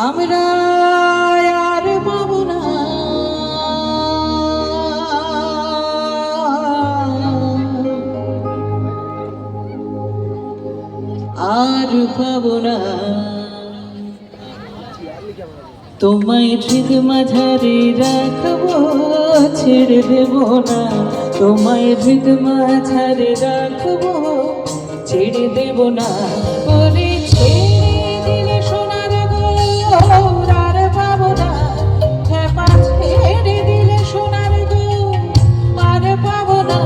আমরা আর পাবো না আর পাবো না তোমায় ঠিক মাঝারে রাখবো ছেড়ে দেব না তোমায় ঠিক মাঝারে রাখবো ছেড়ে দেব না বলে ছেড়ে দিলে সোনার গৌর আর পাবো না খেপা ছেড়ে দিলে সোনার গৌর আর পাবো না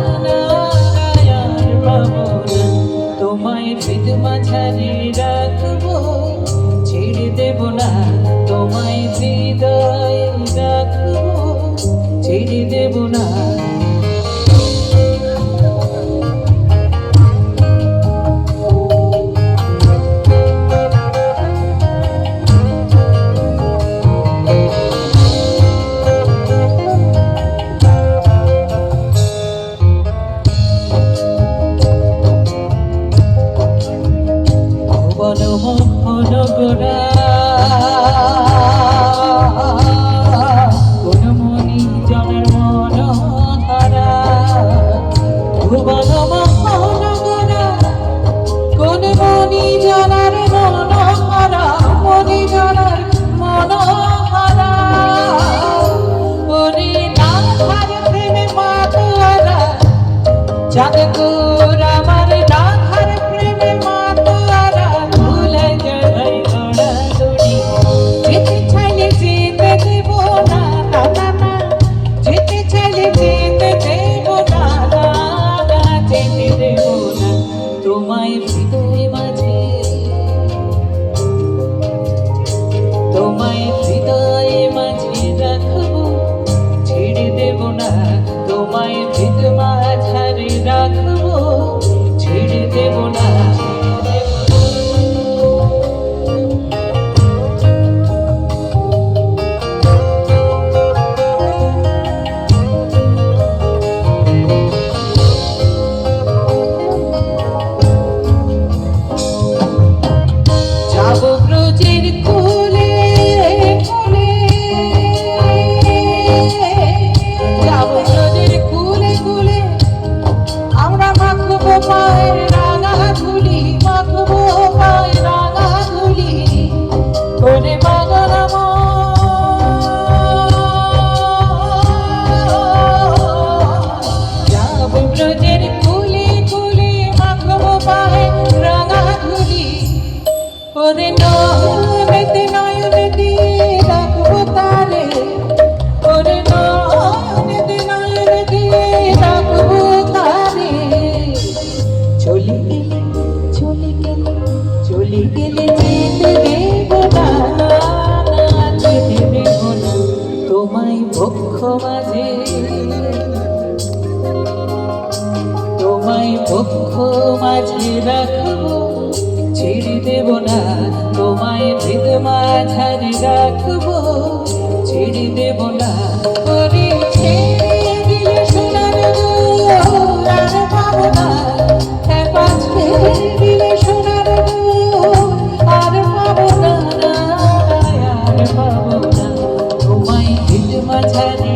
আর পাবো না তোমায় ঠিক মাঝারে রাখবো ছেড়ে দেব না তোমায় হৃদয়ে রাখবো ছেড়ে দেব না ভুবন গোরা কোন মনি জনের মন হারা ভুবন গোরা কোন মনি জনার মন হারা মনি জনার মন হারা ওরে না হার প্রেমে মাতোয়ারা চাঁদ গোর আমার না হার প্রেমে মাতোয়ারা ভুলে যায় দৌড়াদৌড়ি যেতে চাইলে যেতে দেব না না না না যেতে চাইলে যেতে দেব না না না যেতে দেব না তোমায় হৃদয় মাঝে তোমায় হৃদয় মাঝে রাখবো ছেড়ে দেব না তোমায় হৃদ মাঝারে রাখবো ছেড়ে দেব না যাবো ব্রজের কোলে কোলে যাবো ব্রজের কোলে কোলে আমরা মাখবো পায়ের রাঙা ধুলি মাখবো পায়ের রাঙা ধুলি করে বাগানাম যাবো ব্রজের কোলে কোলে মাখবো পায়ের রাঙা ধুলি ওরে নয়নেতে নয়নে দিয়ে রাখবো তারে ওরে নয়নেতে নয়নে দিয়ে রাখবো তারে চলে গেলে চলে গেলে চলে গেলে যেতে দেব না না যেতে দেব না তোমায় বক্ষ মাঝে তোমায় বক্ষ মাঝে রাখবো ছেড়ে দেব না তোমায় হৃদ মাঝারে রাখবো ছেড়ে দেব না ওরে ছেড়ে দিলে সোনার গৌর আর পাবো না খেপা ছেড়ে দিলে সোনার গৌর আর পাবো না আর পাবো না তোমায় হৃদ মাঝারে